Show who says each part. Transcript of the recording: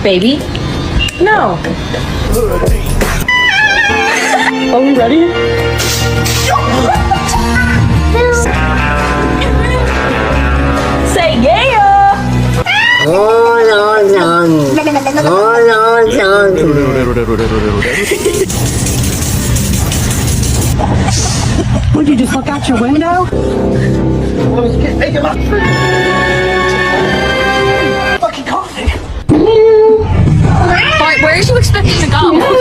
Speaker 1: Baby? No. Are we ready? Say yeah! Would you just look out your window? Bart, where are you expecting to go?